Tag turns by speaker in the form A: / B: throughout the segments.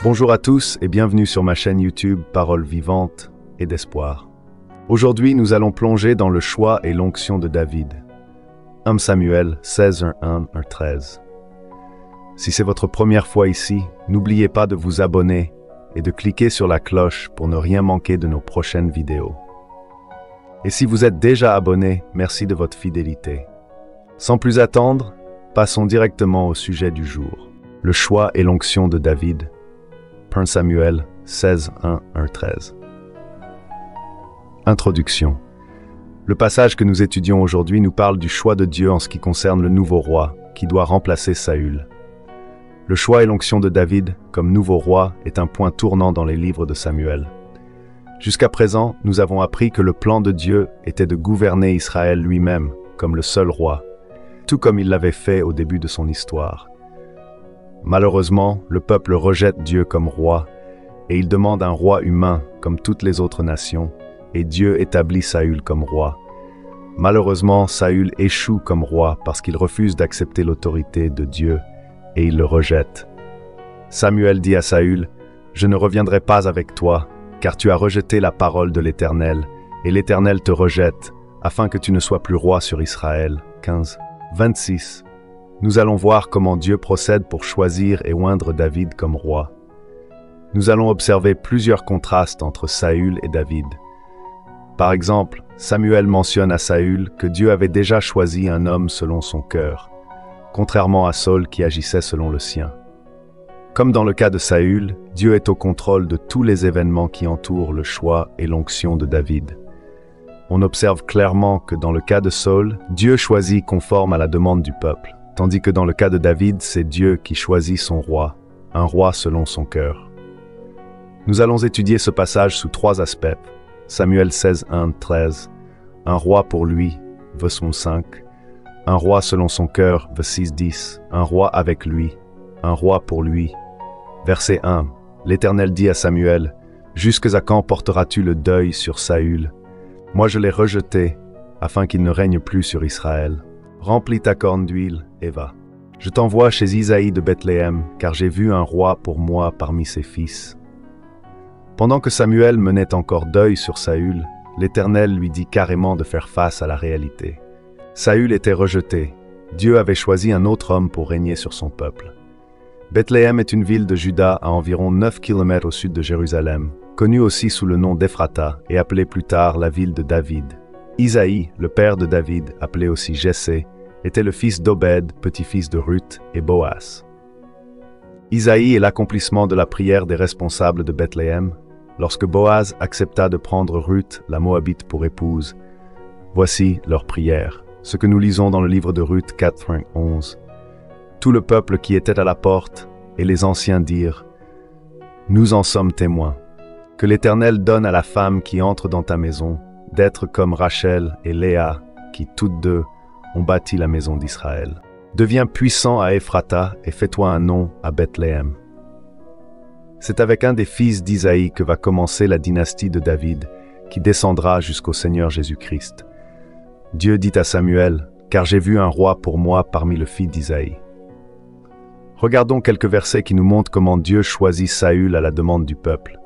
A: Bonjour à tous et bienvenue sur ma chaîne YouTube Paroles vivantes et d'espoir. Aujourd'hui, nous allons plonger dans le choix et l'onction de David. 1 Samuel 16, 1, 13. Si c'est votre première fois ici, n'oubliez pas de vous abonner et de cliquer sur la cloche pour ne rien manquer de nos prochaines vidéos. Et si vous êtes déjà abonné, merci de votre fidélité. Sans plus attendre, passons directement au sujet du jour. Le choix et l'onction de David. 1 Samuel 16, 1, 13. Introduction. Le passage que nous étudions aujourd'hui nous parle du choix de Dieu en ce qui concerne le nouveau roi, qui doit remplacer Saül. Le choix et l'onction de David, comme nouveau roi, est un point tournant dans les livres de Samuel. Jusqu'à présent, nous avons appris que le plan de Dieu était de gouverner Israël lui-même, comme le seul roi, tout comme il l'avait fait au début de son histoire. Malheureusement, le peuple rejette Dieu comme roi, et il demande un roi humain, comme toutes les autres nations, et Dieu établit Saül comme roi. Malheureusement, Saül échoue comme roi parce qu'il refuse d'accepter l'autorité de Dieu, et il le rejette. Samuel dit à Saül, « Je ne reviendrai pas avec toi, car tu as rejeté la parole de l'Éternel, et l'Éternel te rejette, afin que tu ne sois plus roi sur Israël. » 15, 26. Nous allons voir comment Dieu procède pour choisir et oindre David comme roi. Nous allons observer plusieurs contrastes entre Saül et David. Par exemple, Samuel mentionne à Saül que Dieu avait déjà choisi un homme selon son cœur, contrairement à Saül qui agissait selon le sien. Comme dans le cas de Saül, Dieu est au contrôle de tous les événements qui entourent le choix et l'onction de David. On observe clairement que dans le cas de Saül, Dieu choisit conforme à la demande du peuple, tandis que dans le cas de David, c'est Dieu qui choisit son roi, un roi selon son cœur. Nous allons étudier ce passage sous trois aspects. Samuel 16, 1, 13, un roi pour lui, verset 5, un roi selon son cœur, verset 6, 10, un roi avec lui, un roi pour lui. Verset 1, l'Éternel dit à Samuel, « Jusqu'à quand porteras-tu le deuil sur Saül? Moi je l'ai rejeté, afin qu'il ne règne plus sur Israël. Remplis ta corne d'huile, et va. Je t'envoie chez Isaïe de Bethléem, car j'ai vu un roi pour moi parmi ses fils. » Pendant que Samuel menait encore deuil sur Saül, l'Éternel lui dit carrément de faire face à la réalité. Saül était rejeté. Dieu avait choisi un autre homme pour régner sur son peuple. Bethléem est une ville de Juda à environ 9 km au sud de Jérusalem, connue aussi sous le nom d'Ephrata et appelée plus tard la ville de David. Isaïe, le père de David, appelé aussi Jessé, était le fils d'Obed, petit-fils de Ruth et Boaz. Isaïe est l'accomplissement de la prière des responsables de Bethléem, lorsque Boaz accepta de prendre Ruth, la Moabite, pour épouse. Voici leur prière, ce que nous lisons dans le livre de Ruth 4, 11. Tout le peuple qui était à la porte et les anciens dirent, « Nous en sommes témoins. Que l'Éternel donne à la femme qui entre dans ta maison d'être comme Rachel et Léa, qui toutes deux ont bâti la maison d'Israël. Deviens puissant à Ephrata et fais-toi un nom à Bethléem. » C'est avec un des fils d'Isaïe que va commencer la dynastie de David, qui descendra jusqu'au Seigneur Jésus-Christ. Dieu dit à Samuel, « Car j'ai vu un roi pour moi parmi le fils d'Isaïe. » Regardons quelques versets qui nous montrent comment Dieu choisit Saül à la demande du peuple,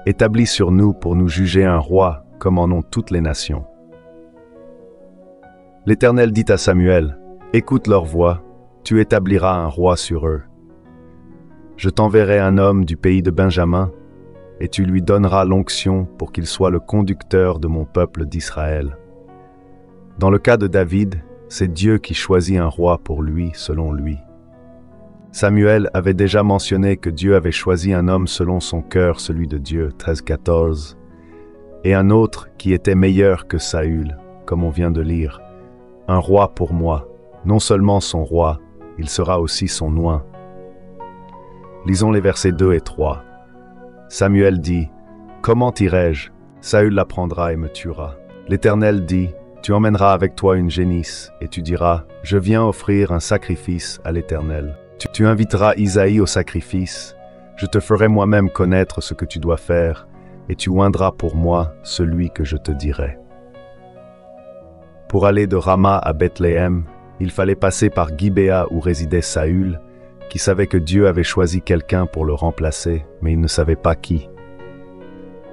A: établi sur nous pour nous juger un roi comme en ont toutes les nations. L'Éternel dit à Samuel, « Écoute leur voix, tu établiras un roi sur eux. Je t'enverrai un homme du pays de Benjamin, et tu lui donneras l'onction pour qu'il soit le conducteur de mon peuple d'Israël. » Dans le cas de David, c'est Dieu qui choisit un roi pour lui selon lui. Samuel avait déjà mentionné que Dieu avait choisi un homme selon son cœur, celui de Dieu, 13-14, et un autre qui était meilleur que Saül, comme on vient de lire. Un roi pour moi, non seulement son roi, il sera aussi son oint. Lisons les versets 2 et 3. Samuel dit, « Comment irai-je? Saül l'apprendra et me tuera. » L'Éternel dit, « Tu emmèneras avec toi une génisse, et tu diras, « Je viens offrir un sacrifice à l'Éternel. » Tu inviteras Isaïe au sacrifice, je te ferai moi-même connaître ce que tu dois faire, et tu oindras pour moi celui que je te dirai. » Pour aller de Rama à Bethléem, il fallait passer par Gibéa où résidait Saül, qui savait que Dieu avait choisi quelqu'un pour le remplacer, mais il ne savait pas qui.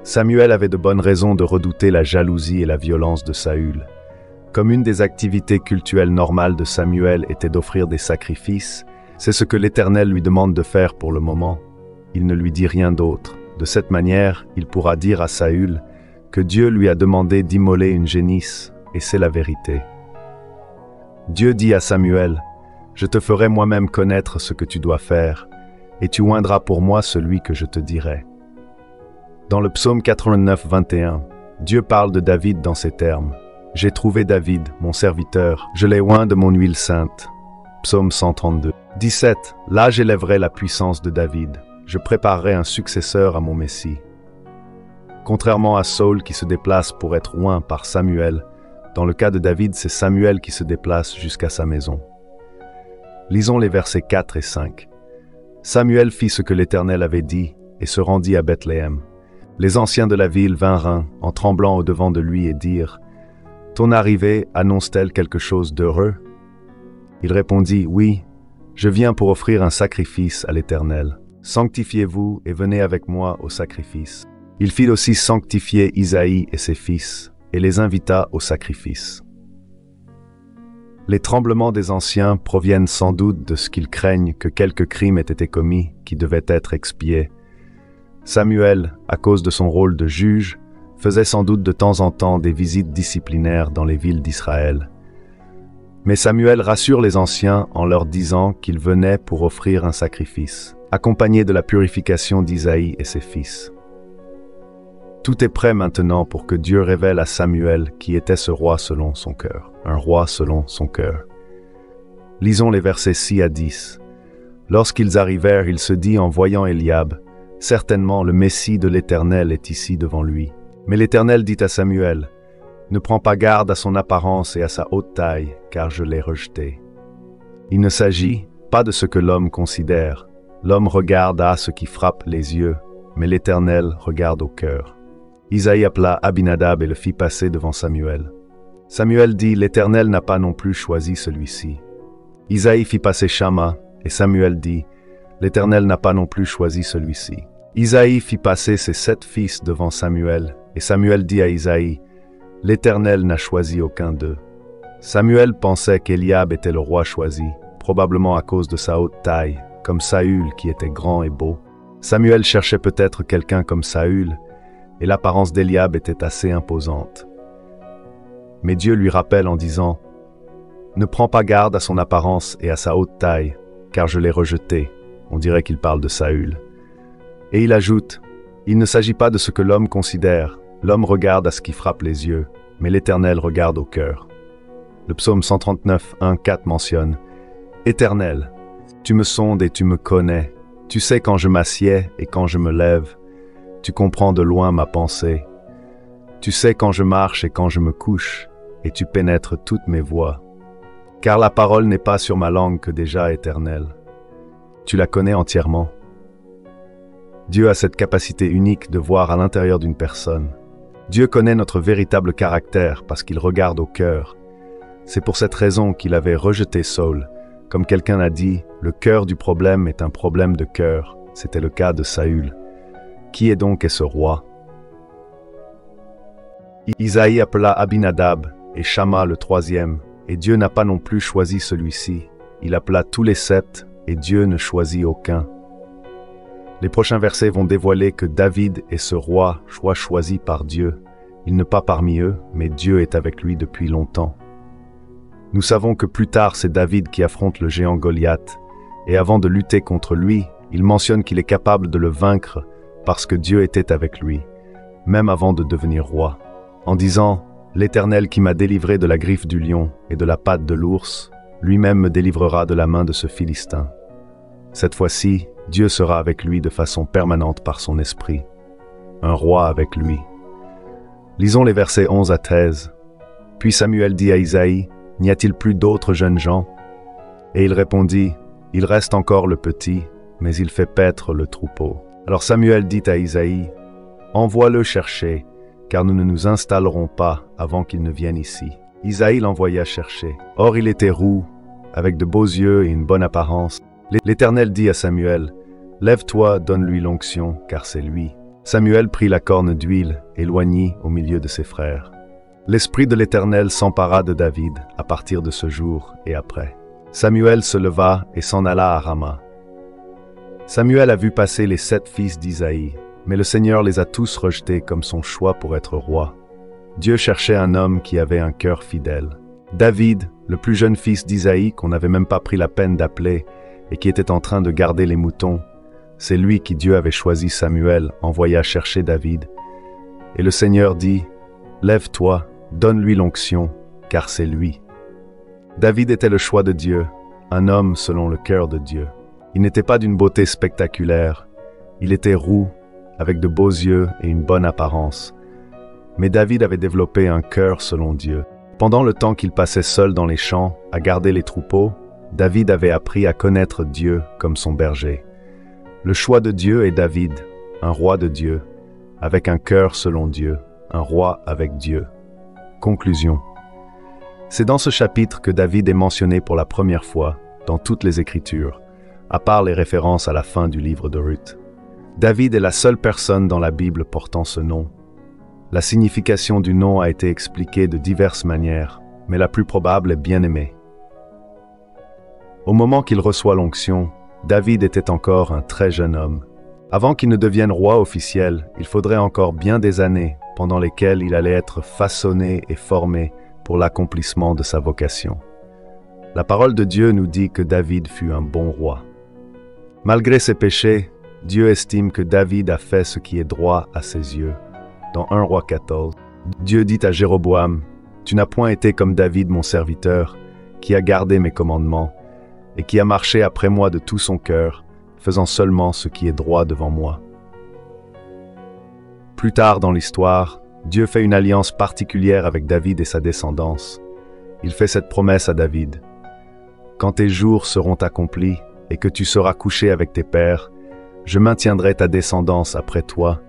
A: Samuel avait de bonnes raisons de redouter la jalousie et la violence de Saül. Comme une des activités cultuelles normales de Samuel était d'offrir des sacrifices, c'est ce que l'Éternel lui demande de faire pour le moment. Il ne lui dit rien d'autre. De cette manière, il pourra dire à Saül que Dieu lui a demandé d'immoler une génisse, et c'est la vérité. Dieu dit à Samuel, « Je te ferai moi-même connaître ce que tu dois faire, et tu oindras pour moi celui que je te dirai. » Dans le psaume 89, 21, Dieu parle de David dans ces termes. « J'ai trouvé David, mon serviteur, je l'ai oint de mon huile sainte. » Psaume 132. 17. Là j'élèverai la puissance de David. Je préparerai un successeur à mon Messie. Contrairement à Saül qui se déplace pour être oint par Samuel, dans le cas de David, c'est Samuel qui se déplace jusqu'à sa maison. Lisons les versets 4 et 5. Samuel fit ce que l'Éternel avait dit et se rendit à Bethléem. Les anciens de la ville vinrent en tremblant au-devant de lui et dirent « Ton arrivée annonce-t-elle quelque chose d'heureux » Il répondit « Oui, je viens pour offrir un sacrifice à l'Éternel. Sanctifiez-vous et venez avec moi au sacrifice. » Il fit aussi sanctifier Isaïe et ses fils, et les invita au sacrifice. Les tremblements des anciens proviennent sans doute de ce qu'ils craignent que quelque crime ait été commis qui devait être expié. Samuel, à cause de son rôle de juge, faisait sans doute de temps en temps des visites disciplinaires dans les villes d'Israël. Mais Samuel rassure les anciens en leur disant qu'il venait pour offrir un sacrifice, accompagné de la purification d'Isaïe et ses fils. Tout est prêt maintenant pour que Dieu révèle à Samuel qui était ce roi selon son cœur, un roi selon son cœur. Lisons les versets 6 à 10. Lorsqu'ils arrivèrent, il se dit en voyant Eliab, « Certainement le Messie de l'Éternel est ici devant lui. » Mais l'Éternel dit à Samuel, « Ne prends pas garde à son apparence et à sa haute taille, car je l'ai rejeté. » Il ne s'agit pas de ce que l'homme considère. L'homme regarde à ce qui frappe les yeux, mais l'Éternel regarde au cœur. Isaïe appela Abinadab et le fit passer devant Samuel. Samuel dit, « L'Éternel n'a pas non plus choisi celui-ci. » Isaïe fit passer Shamma, et Samuel dit, « L'Éternel n'a pas non plus choisi celui-ci. » Isaïe fit passer ses 7 fils devant Samuel, et Samuel dit à Isaïe, « L'Éternel n'a choisi aucun d'eux. » Samuel pensait qu'Eliab était le roi choisi, probablement à cause de sa haute taille, comme Saül qui était grand et beau. Samuel cherchait peut-être quelqu'un comme Saül, et l'apparence d'Eliab était assez imposante. Mais Dieu lui rappelle en disant, « Ne prends pas garde à son apparence et à sa haute taille, car je l'ai rejeté. » On dirait qu'il parle de Saül. Et il ajoute, « Il ne s'agit pas de ce que l'homme considère. L'homme regarde à ce qui frappe les yeux, mais l'Éternel regarde au cœur. » Le psaume 139, 1, 4 mentionne, « Éternel, tu me sondes et tu me connais. Tu sais quand je m'assieds et quand je me lève. Tu comprends de loin ma pensée. Tu sais quand je marche et quand je me couche, et tu pénètres toutes mes voies. Car la parole n'est pas sur ma langue que déjà éternelle. Tu la connais entièrement. » Dieu a cette capacité unique de voir à l'intérieur d'une personne. Dieu connaît notre véritable caractère parce qu'il regarde au cœur. C'est pour cette raison qu'il avait rejeté Saül. Comme quelqu'un a dit, le cœur du problème est un problème de cœur. C'était le cas de Saül. Qui est donc ce roi? Isaïe appela Abinadab et Shamma le troisième, et Dieu n'a pas non plus choisi celui-ci. Il appela tous les 7, et Dieu ne choisit aucun. Les prochains versets vont dévoiler que David est ce roi choisi par Dieu. Il n'est pas parmi eux, mais Dieu est avec lui depuis longtemps. Nous savons que plus tard, c'est David qui affronte le géant Goliath, et avant de lutter contre lui, il mentionne qu'il est capable de le vaincre parce que Dieu était avec lui, même avant de devenir roi, en disant « L'Éternel qui m'a délivré de la griffe du lion et de la patte de l'ours, lui-même me délivrera de la main de ce Philistin. » Cette fois-ci, Dieu sera avec lui de façon permanente par son esprit, un roi avec lui. Lisons les versets 11 à 13. « Puis Samuel dit à Isaïe, « N'y a-t-il plus d'autres jeunes gens ?» Et il répondit, « Il reste encore le petit, mais il fait paître le troupeau. » Alors Samuel dit à Isaïe, « Envoie-le chercher, car nous ne nous installerons pas avant qu'il ne vienne ici. » Isaïe l'envoya chercher. Or il était roux, avec de beaux yeux et une bonne apparence. L'Éternel dit à Samuel, « Lève-toi, donne-lui l'onction, car c'est lui. » Samuel prit la corne d'huile et l'oignit au milieu de ses frères. L'Esprit de l'Éternel s'empara de David à partir de ce jour et après. Samuel se leva et s'en alla à Rama. Samuel a vu passer les 7 fils d'Isaïe, mais le Seigneur les a tous rejetés comme son choix pour être roi. Dieu cherchait un homme qui avait un cœur fidèle. David, le plus jeune fils d'Isaïe qu'on n'avait même pas pris la peine d'appeler et qui était en train de garder les moutons, c'est lui qui Dieu avait choisi. Samuel envoya chercher David. Et le Seigneur dit, « Lève-toi, donne-lui l'onction, car c'est lui. » David était le choix de Dieu, un homme selon le cœur de Dieu. Il n'était pas d'une beauté spectaculaire, il était roux, avec de beaux yeux et une bonne apparence. Mais David avait développé un cœur selon Dieu. Pendant le temps qu'il passait seul dans les champs, à garder les troupeaux, David avait appris à connaître Dieu comme son berger. Le choix de Dieu est David, un roi de Dieu, avec un cœur selon Dieu, un roi avec Dieu. Conclusion. C'est dans ce chapitre que David est mentionné pour la première fois dans toutes les Écritures, à part les références à la fin du livre de Ruth. David est la seule personne dans la Bible portant ce nom. La signification du nom a été expliquée de diverses manières, mais la plus probable est bien-aimé. Au moment qu'il reçoit l'onction, David était encore un très jeune homme. Avant qu'il ne devienne roi officiel, il faudrait encore bien des années pendant lesquelles il allait être façonné et formé pour l'accomplissement de sa vocation. La parole de Dieu nous dit que David fut un bon roi. Malgré ses péchés, Dieu estime que David a fait ce qui est droit à ses yeux. Dans 1 Roi 14, Dieu dit à Jéroboam, « Tu n'as point été comme David mon serviteur, qui a gardé mes commandements, et qui a marché après moi de tout son cœur, faisant seulement ce qui est droit devant moi. » Plus tard dans l'histoire, Dieu fait une alliance particulière avec David et sa descendance. Il fait cette promesse à David. « Quand tes jours seront accomplis et que tu seras couché avec tes pères, je maintiendrai ta descendance après toi,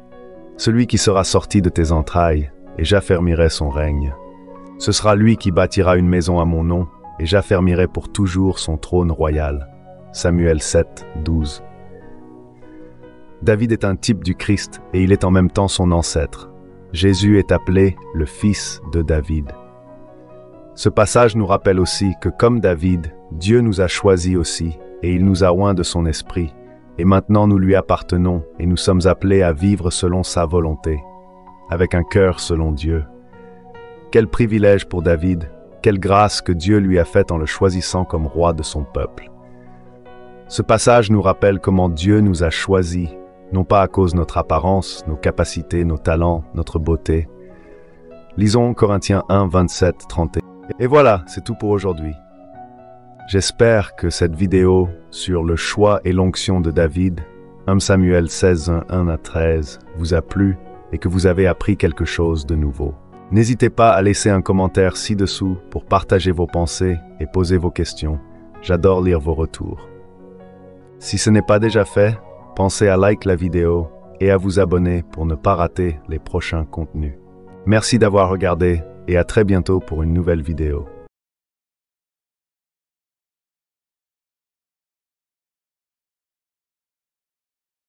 A: celui qui sera sorti de tes entrailles, et j'affermirai son règne. Ce sera lui qui bâtira une maison à mon nom, et j'affermirai pour toujours son trône royal. » Samuel 7, 12. David est un type du Christ et il est en même temps son ancêtre. Jésus est appelé le fils de David. Ce passage nous rappelle aussi que comme David, Dieu nous a choisis aussi et il nous a oints de son esprit. Et maintenant nous lui appartenons et nous sommes appelés à vivre selon sa volonté, avec un cœur selon Dieu. Quel privilège pour David! Quelle grâce que Dieu lui a faite en le choisissant comme roi de son peuple. Ce passage nous rappelle comment Dieu nous a choisis, non pas à cause de notre apparence, nos capacités, nos talents, notre beauté. Lisons Corinthiens 1, 27, 31. Et voilà, c'est tout pour aujourd'hui. J'espère que cette vidéo sur le choix et l'onction de David, 1 Samuel 16, 1 à 13, vous a plu et que vous avez appris quelque chose de nouveau. N'hésitez pas à laisser un commentaire ci-dessous pour partager vos pensées et poser vos questions. J'adore lire vos retours. Si ce n'est pas déjà fait, pensez à like la vidéo et à vous abonner pour ne pas rater les prochains contenus. Merci d'avoir regardé et à très bientôt pour une nouvelle vidéo.